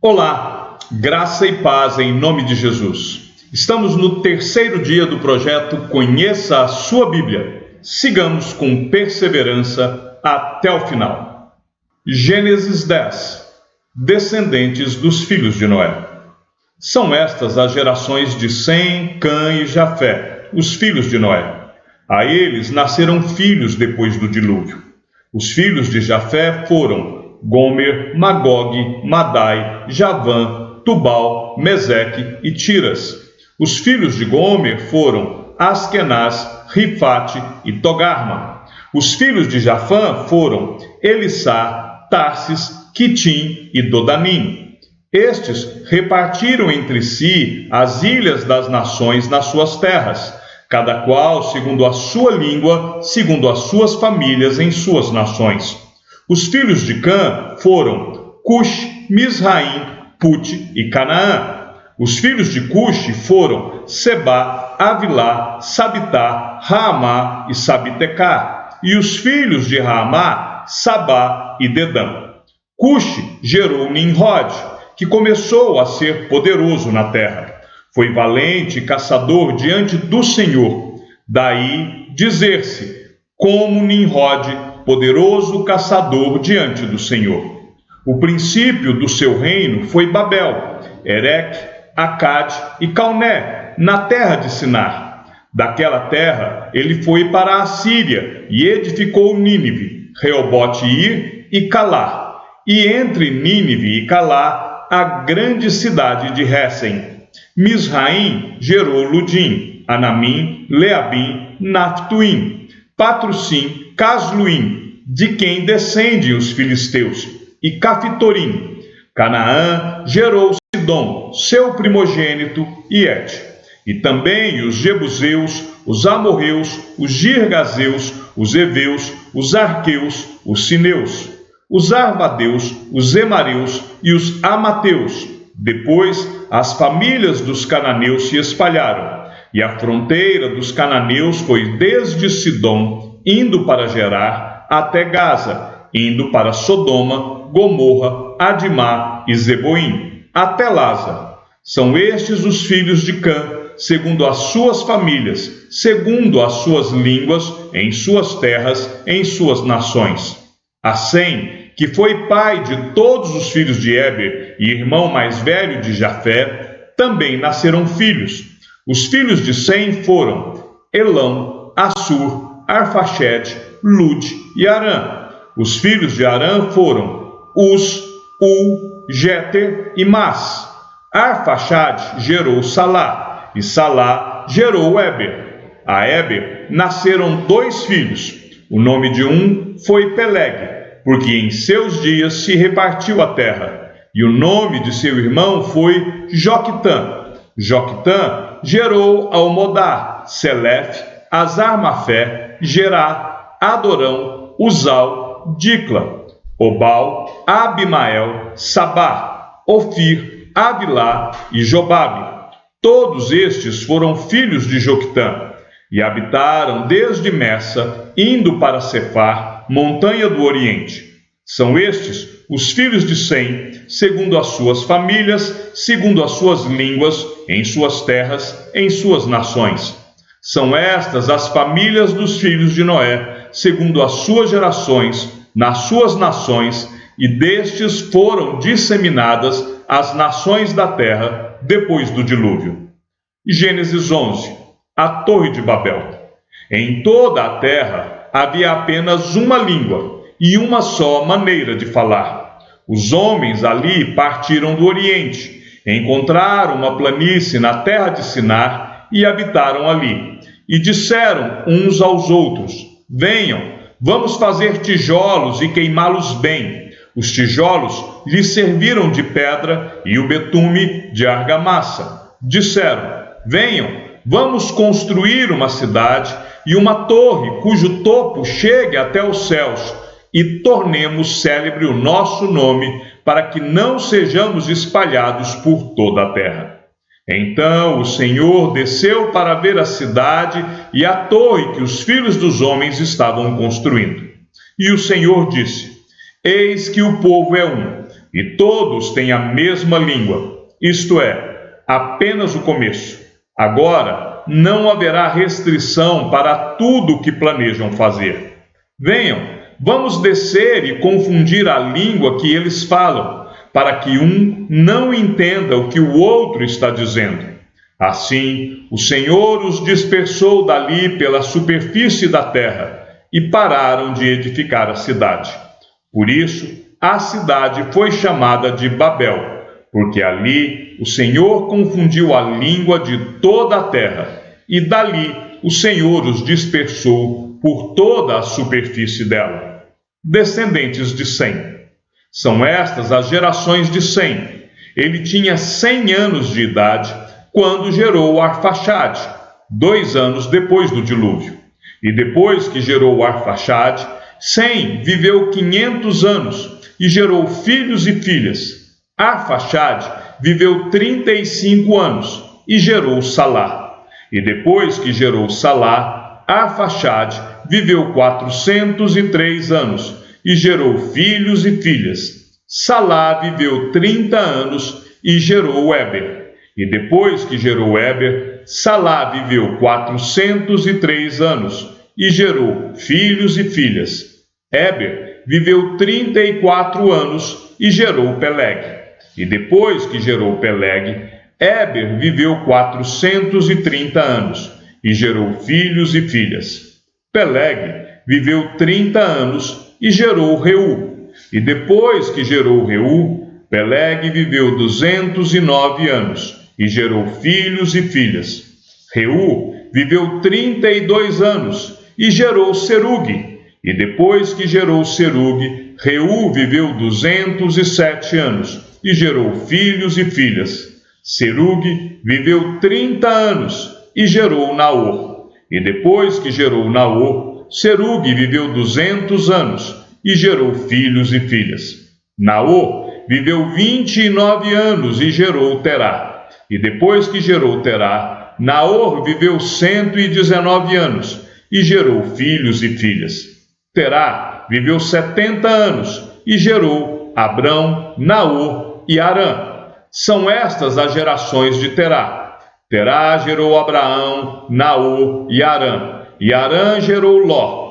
Olá, graça e paz em nome de Jesus. Estamos no terceiro dia do projeto Conheça a Sua Bíblia. Sigamos com perseverança até o final. Gênesis 10. Descendentes dos filhos de Noé. São estas as gerações de Sem, Cã e Jafé, os filhos de Noé. A eles nasceram filhos depois do dilúvio. Os filhos de Jafé foram Gomer, Magog, Madai, Javã, Tubal, Meseque e Tiras. Os filhos de Gomer foram Askenaz, Rifate e Togarma. Os filhos de Jafã foram Elissá, Tarsis, Quitim e Dodanim. Estes repartiram entre si as ilhas das nações nas suas terras, cada qual segundo a sua língua, segundo as suas famílias em suas nações. Os filhos de Cã foram Cush, Misraim, Put e Canaã. Os filhos de Cush foram Seba, Avilá, Sabitá, Raamá e Sabitecá. E os filhos de Raamá, Sabá e Dedã. Cush gerou Nimrod, que começou a ser poderoso na terra. Foi valente e caçador diante do Senhor. Daí dizer-se, como Nimrod, poderoso caçador diante do Senhor. O princípio do seu reino foi Babel, Ereque, Acade e Calné, na terra de Sinar. Daquela terra ele foi para a Síria e edificou Nínive, Reobote-ir e Calá, e entre Nínive e Calá a grande cidade de Réssem. Misraim gerou Ludim, Anamim, Leabim, Naphtuim, Patrussim, Casluim, de quem descendem os filisteus, e Cafitorim. Canaã gerou Sidom, seu primogênito, e Et. E também os Jebuseus, os Amorreus, os Girgazeus, os Eveus, os Arqueus, os Sineus, os Arvadeus, os Emareus e os Amateus. Depois, as famílias dos cananeus se espalharam, e a fronteira dos cananeus foi desde Sidom, indo para Gerar, até Gaza, indo para Sodoma, Gomorra, Adimá e Zeboim, até Laza. São estes os filhos de Cã, segundo as suas famílias, segundo as suas línguas, em suas terras, em suas nações. A Sem, que foi pai de todos os filhos de Éber e irmão mais velho de Jafé, também nasceram filhos. Os filhos de Sem foram Elão, Assur, Arfaxede, Lud e Arã. Os filhos de Arã foram Uz, Jeter e Mas. Arfaxade gerou Salá, e Salá gerou Éber. A Éber nasceram 2 filhos. O nome de um foi Peleg, porque em seus dias se repartiu a terra. E o nome de seu irmão foi Joquitã. Joquitã gerou Almodá, Selef, Azarmafé, Gerá, Adorão, Uzal, Dicla, Obal, Abimael, Sabá, Ofir, Avilá e Jobabe. Todos estes foram filhos de Joquitã, e habitaram desde Messa, indo para Cefar, montanha do Oriente. São estes os filhos de Sem, segundo as suas famílias, segundo as suas línguas, em suas terras, em suas nações. São estas as famílias dos filhos de Noé, segundo as suas gerações, nas suas nações, e destes foram disseminadas as nações da terra depois do dilúvio. Gênesis 11. A Torre de Babel. Em toda a terra havia apenas uma língua e uma só maneira de falar. Os homens ali partiram do Oriente, encontraram uma planície na terra de Sinar e habitaram ali. E disseram uns aos outros: venham, vamos fazer tijolos e queimá-los bem. Os tijolos lhes serviram de pedra e o betume de argamassa. Disseram: venham, vamos construir uma cidade e uma torre cujo topo chegue até os céus, e tornemos célebre o nosso nome, para que não sejamos espalhados por toda a terra. Então o Senhor desceu para ver a cidade e a torre que os filhos dos homens estavam construindo. E o Senhor disse: eis que o povo é um, e todos têm a mesma língua, isto é, apenas o começo. Agora não haverá restrição para tudo o que planejam fazer. Venham, vamos descer e confundir a língua que eles falam, para que um não entenda o que o outro está dizendo. Assim, o Senhor os dispersou dali pela superfície da terra e pararam de edificar a cidade. Por isso, a cidade foi chamada de Babel, porque ali o Senhor confundiu a língua de toda a terra, e dali o Senhor os dispersou por toda a superfície dela. Descendentes de Sem. São estas as gerações de Sem. Ele tinha 100 anos de idade quando gerou Arfaxade, 2 anos depois do dilúvio. E depois que gerou Arfaxade, Sem viveu 500 anos e gerou filhos e filhas. Arfaxade viveu 35 anos e gerou Salá. E depois que gerou Salá, Arfaxade viveu 403 anos e gerou filhos e filhas. Salá viveu 30 anos e gerou Éber. E depois que gerou Éber, Salá viveu 403 anos e gerou filhos e filhas. Éber viveu 34 anos e gerou Peleg. E depois que gerou Peleg, Éber viveu 430 anos e gerou filhos e filhas. Peleg viveu 30 anos e gerou Reu. E depois que gerou Reu, Peleg viveu 209 anos e gerou filhos e filhas. Reu viveu 32 anos e gerou Serugue. E depois que gerou Serugue, Reu viveu 207 anos e gerou filhos e filhas. Serugue viveu 30 anos e gerou Naor. E depois que gerou Naor, Serugue viveu 200 anos e gerou filhos e filhas. Naor viveu 29 anos e gerou Terá. E depois que gerou Terá, Naor viveu 119 anos e gerou filhos e filhas. Terá viveu 70 anos e gerou Abrão, Naor e Arã. São estas as gerações de Terá. Terá gerou Abraão, Naor e Arã. E Arã gerou Ló.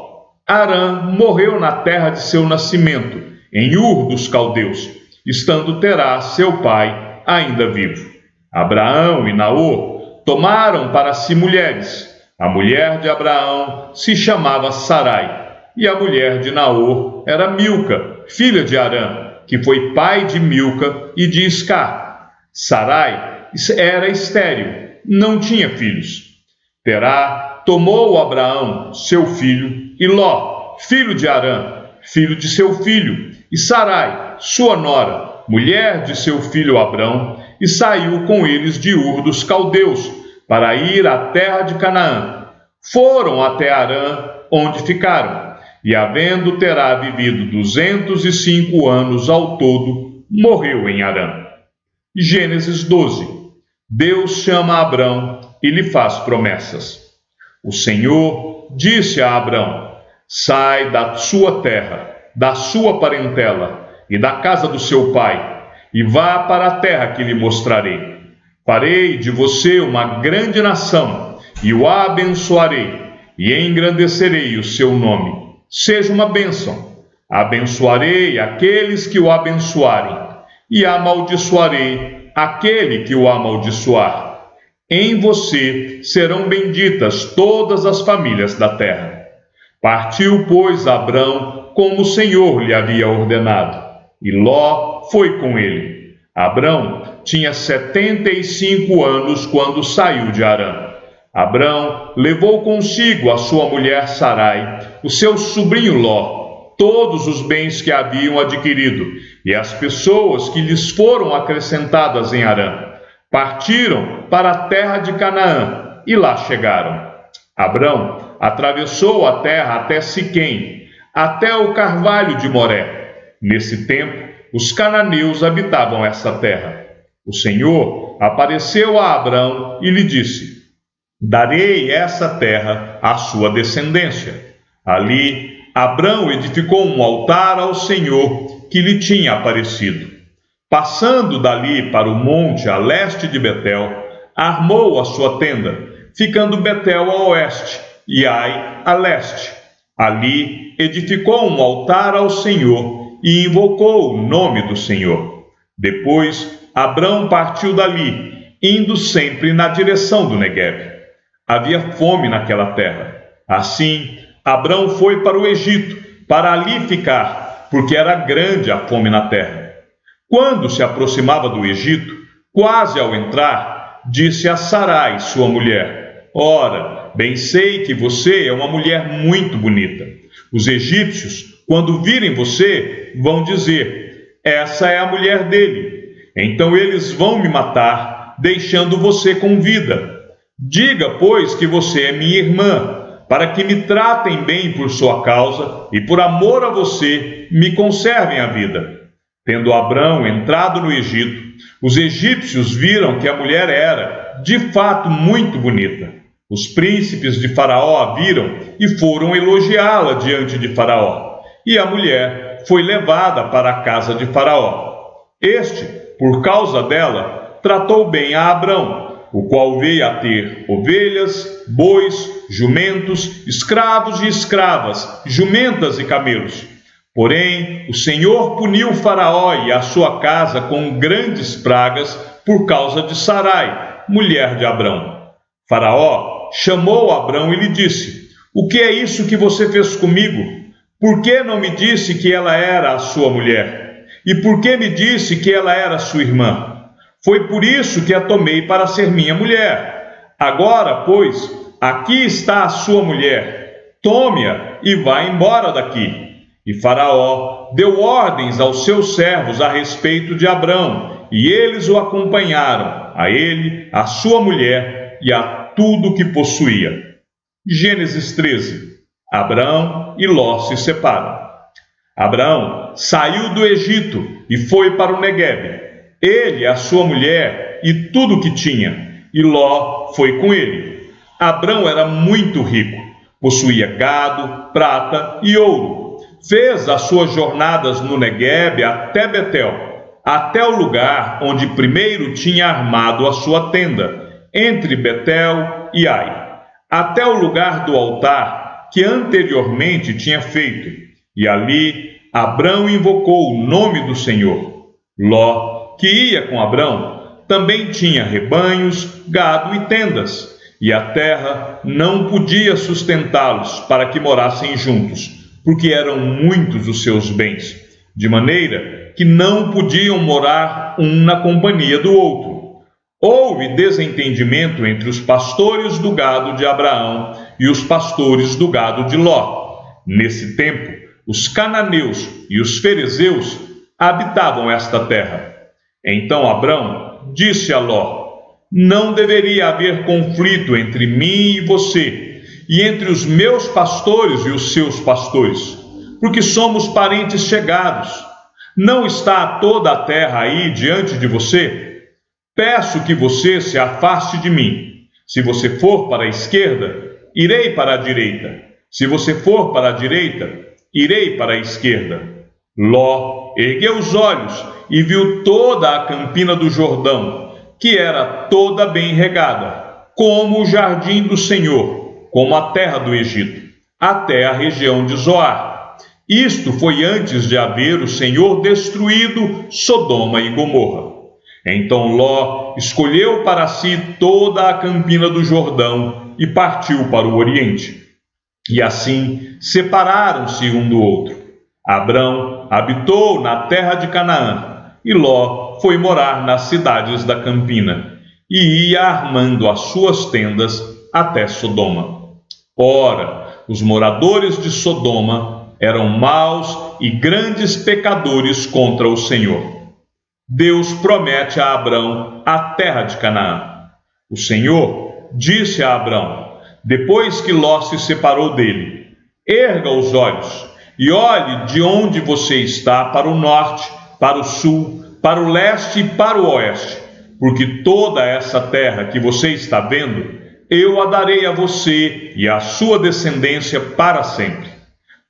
Arã morreu na terra de seu nascimento, em Ur dos Caldeus, estando Terá, seu pai, ainda vivo. Abraão e Naor tomaram para si mulheres. A mulher de Abraão se chamava Sarai, e a mulher de Naor era Milca, filha de Arã, que foi pai de Milca e de Iscar. Sarai era estéril, não tinha filhos. Terá tomou Abraão, seu filho, e Ló, filho de Arã, filho de seu filho, e Sarai, sua nora, mulher de seu filho Abrão, e saiu com eles de Ur dos Caldeus, para ir à terra de Canaã. Foram até Arã, onde ficaram, e havendo Terá vivido 205 anos ao todo, morreu em Arã. Gênesis 12. Deus chama Abrão e lhe faz promessas. O Senhor disse a Abrão: sai da sua terra, da sua parentela e da casa do seu pai, e vá para a terra que lhe mostrarei. Farei de você uma grande nação, e o abençoarei, e engrandecerei o seu nome. Seja uma bênção. Abençoarei aqueles que o abençoarem, e amaldiçoarei aquele que o amaldiçoar. Em você serão benditas todas as famílias da terra. Partiu, pois, Abrão, como o Senhor lhe havia ordenado, e Ló foi com ele. Abrão tinha 75 anos quando saiu de Arã. Abrão levou consigo a sua mulher Sarai, o seu sobrinho Ló, todos os bens que haviam adquirido, e as pessoas que lhes foram acrescentadas em Arã. Partiram para a terra de Canaã, e lá chegaram. Abrão atravessou a terra até Siquém, até o carvalho de Moré. Nesse tempo, os cananeus habitavam essa terra. O Senhor apareceu a Abrão e lhe disse: darei essa terra à sua descendência. Ali, Abrão edificou um altar ao Senhor que lhe tinha aparecido. Passando dali para o monte a leste de Betel, armou a sua tenda, ficando Betel a oeste e Ai a leste. Ali edificou um altar ao Senhor e invocou o nome do Senhor. Depois, Abrão partiu dali, indo sempre na direção do Neguebe. Havia fome naquela terra. Assim, Abrão foi para o Egito, para ali ficar, porque era grande a fome na terra. Quando se aproximava do Egito, quase ao entrar, disse a Sarai, sua mulher: Ora, bem sei que você é uma mulher muito bonita. Os egípcios, quando virem você, vão dizer: essa é a mulher dele. Então eles vão me matar, deixando você com vida. Diga, pois, que você é minha irmã, para que me tratem bem por sua causa e por amor a você me conservem a vida. Tendo Abrão entrado no Egito, os egípcios viram que a mulher era, de fato, muito bonita. Os príncipes de Faraó a viram e foram elogiá-la diante de Faraó. E a mulher foi levada para a casa de Faraó. Este, por causa dela, tratou bem a Abrão, o qual veio a ter ovelhas, bois, jumentos, escravos e escravas, jumentas e camelos. Porém, o Senhor puniu Faraó e a sua casa com grandes pragas por causa de Sarai, mulher de Abrão. Faraó chamou Abrão e lhe disse: O que é isso que você fez comigo? Por que não me disse que ela era a sua mulher? E por que me disse que ela era sua irmã? Foi por isso que a tomei para ser minha mulher. Agora, pois, aqui está a sua mulher. Tome-a e vá embora daqui. E Faraó deu ordens aos seus servos a respeito de Abrão, e eles o acompanharam, a ele, a sua mulher e a tudo que possuía. Gênesis 13. Abrão e Ló se separam. Abrão saiu do Egito e foi para o Neguebe, ele, a sua mulher e tudo o que tinha, e Ló foi com ele. Abrão era muito rico, possuía gado, prata e ouro. Fez as suas jornadas no Neguebe até Betel, até o lugar onde primeiro tinha armado a sua tenda, entre Betel e Ai, até o lugar do altar que anteriormente tinha feito. E ali Abrão invocou o nome do Senhor. Ló, que ia com Abrão, também tinha rebanhos, gado e tendas, e a terra não podia sustentá-los para que morassem juntos, porque eram muitos os seus bens, de maneira que não podiam morar um na companhia do outro. Houve desentendimento entre os pastores do gado de Abraão e os pastores do gado de Ló. Nesse tempo, os cananeus e os ferezeus habitavam esta terra. Então Abrão disse a Ló: Não deveria haver conflito entre mim e você, e entre os meus pastores e os seus pastores, porque somos parentes chegados. Não está toda a terra aí diante de você? Peço que você se afaste de mim. Se você for para a esquerda, irei para a direita. Se você for para a direita, irei para a esquerda. Ló ergueu os olhos e viu toda a campina do Jordão, que era toda bem regada, como o jardim do Senhor, como a terra do Egito, até a região de Zoar. Isto foi antes de haver o Senhor destruído Sodoma e Gomorra. Então Ló escolheu para si toda a campina do Jordão e partiu para o Oriente. E assim separaram-se um do outro. Abrão habitou na terra de Canaã, e Ló foi morar nas cidades da campina, e ia armando as suas tendas até Sodoma. Ora, os moradores de Sodoma eram maus e grandes pecadores contra o Senhor. Deus promete a Abrão a terra de Canaã. O Senhor disse a Abrão, depois que Ló se separou dele: Erga os olhos e olhe de onde você está para o norte, para o sul, para o leste e para o oeste, porque toda essa terra que você está vendo, eu a darei a você e à sua descendência para sempre.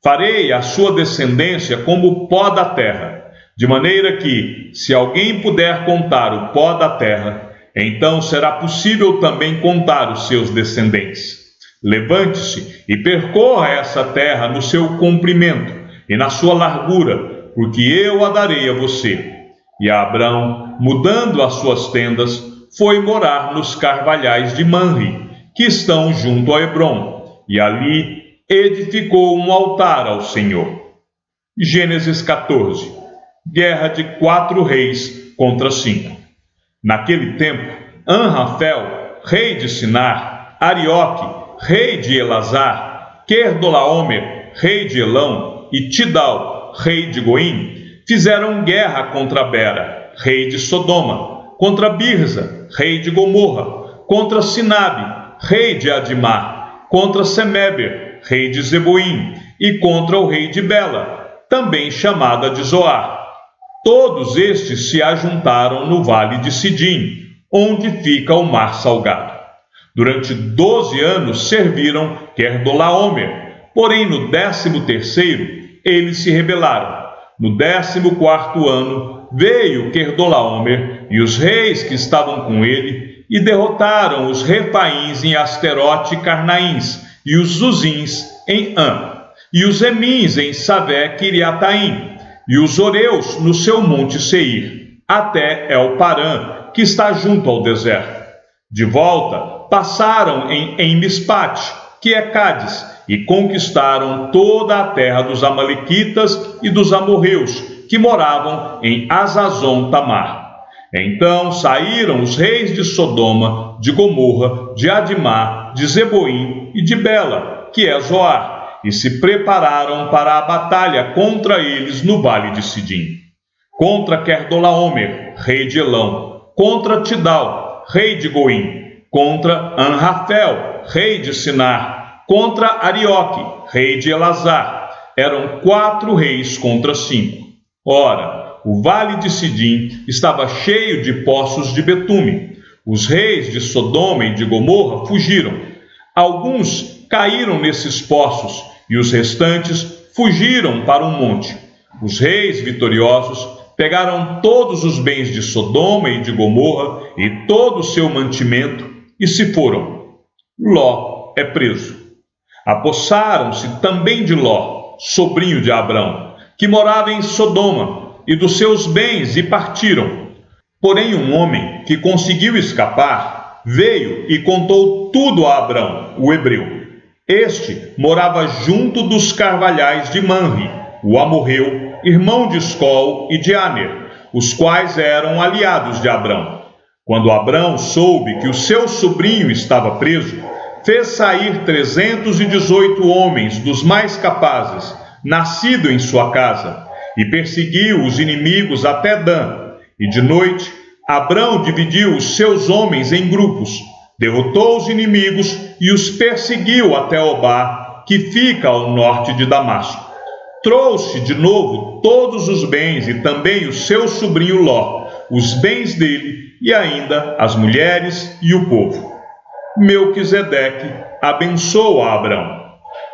Farei a sua descendência como o pó da terra. de maneira que, se alguém puder contar o pó da terra, então será possível também contar os seus descendentes. Levante-se e percorra essa terra no seu comprimento e na sua largura, porque eu a darei a você. E Abrão, mudando as suas tendas, foi morar nos carvalhais de Manre, que estão junto a Hebrom, e ali edificou um altar ao Senhor. Gênesis 14. Guerra de 4 reis contra 5. Naquele tempo, Anrafel, rei de Sinar, Arioque, rei de Elazar, Querdolaomer, rei de Elão, e Tidal, rei de Goim, fizeram guerra contra Bera, rei de Sodoma, contra Birza, rei de Gomorra, contra Sinabe, rei de Adimá, contra Semeber, rei de Zeboim, e contra o rei de Bela, também chamada de Zoar. Todos estes se ajuntaram no vale de Sidim, onde fica o mar salgado. Durante 12 anos serviram Querdolaomer, porém no 13º eles se rebelaram. No 14º ano veio Querdolaomer e os reis que estavam com ele e derrotaram os Refaíns em Asterote e Carnaíns, e os Zuzins em Am, e os Emins em Savé Quiriataim, e os Oreus no seu monte Seir, até El-Parã, que está junto ao deserto. De volta, passaram em Mispate, que é Cádiz, e conquistaram toda a terra dos Amalequitas e dos amorreus, que moravam em Azazon Tamar. Então saíram os reis de Sodoma, de Gomorra, de Adimá, de Zeboim e de Bela, que é Zoar, e se prepararam para a batalha contra eles no vale de Sidim. Contra Querdolaomer, rei de Elão, contra Tidal, rei de Goim, contra Anrafel, rei de Sinar, contra Arioque, rei de Elazar. Eram 4 reis contra 5. Ora, o vale de Sidim estava cheio de poços de betume. Os reis de Sodoma e de Gomorra fugiram. Alguns caíram nesses poços e os restantes fugiram para um monte. Os reis vitoriosos pegaram todos os bens de Sodoma e de Gomorra e todo o seu mantimento e se foram. Ló é preso. Apossaram-se também de Ló, sobrinho de Abrão, que morava em Sodoma, e dos seus bens, e partiram. Porém um homem que conseguiu escapar veio e contou tudo a Abrão, o hebreu. Este morava junto dos carvalhais de Manre, o amorreu, irmão de Escol e de Aner, os quais eram aliados de Abrão. Quando Abrão soube que o seu sobrinho estava preso, fez sair 318 homens dos mais capazes, nascido em sua casa, e perseguiu os inimigos até Dan. E de noite, Abrão dividiu os seus homens em grupos, derrotou os inimigos e os perseguiu até Obá, que fica ao norte de Damasco. Trouxe de novo todos os bens e também o seu sobrinho Ló, os bens dele e ainda as mulheres e o povo. Melquisedeque abençoa Abrão.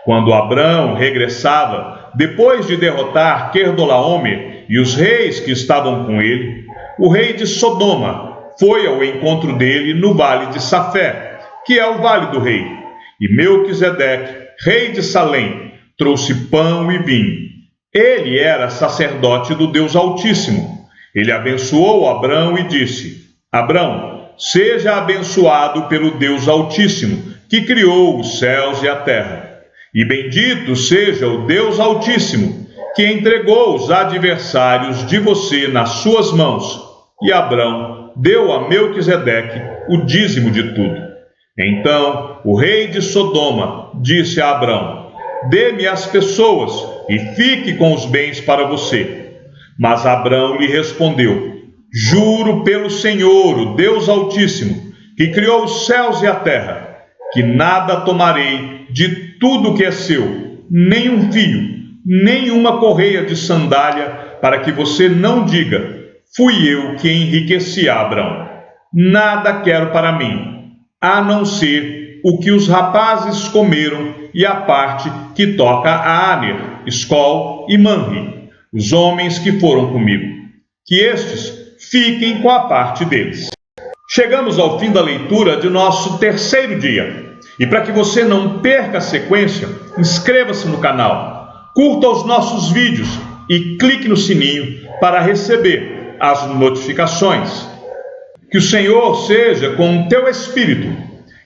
Quando Abrão regressava, depois de derrotar Querdolaomer e os reis que estavam com ele, o rei de Sodoma foi ao encontro dele no vale de Safé, que é o vale do rei. E Melquisedeque, rei de Salém, trouxe pão e vinho. Ele era sacerdote do Deus Altíssimo. Ele abençoou Abrão e disse: Abrão, seja abençoado pelo Deus Altíssimo, que criou os céus e a terra. E bendito seja o Deus Altíssimo, que entregou os adversários de você nas suas mãos. E Abrão deu a Melquisedeque o dízimo de tudo. Então o rei de Sodoma disse a Abrão: dê-me as pessoas e fique com os bens para você. Mas Abrão lhe respondeu: juro pelo Senhor, o Deus Altíssimo, que criou os céus e a terra, que nada tomarei de tudo que é seu, nem um fio, nem uma correia de sandália, para que você não diga: fui eu que enriqueci Abrão. Nada quero para mim, a não ser o que os rapazes comeram e a parte que toca a Aner, Escol e Manre. os homens que foram comigo, que estes fiquem com a parte deles. Chegamos ao fim da leitura de nosso terceiro dia. E para que você não perca a sequência, inscreva-se no canal, curta os nossos vídeos e clique no sininho para receber as notificações. Que o Senhor seja com o teu espírito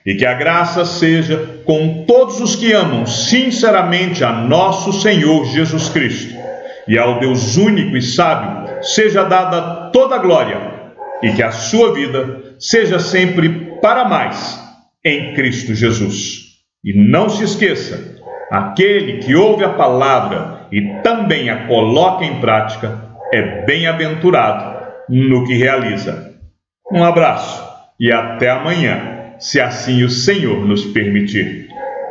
e que a graça seja com todos os que amam sinceramente a nosso Senhor Jesus Cristo. E ao Deus único e sábio seja dada toda a glória e que a sua vida seja sempre para mais em Cristo Jesus. E não se esqueça, aquele que ouve a palavra e também a coloca em prática é bem-aventurado no que realiza. Um abraço e até amanhã, se assim o Senhor nos permitir.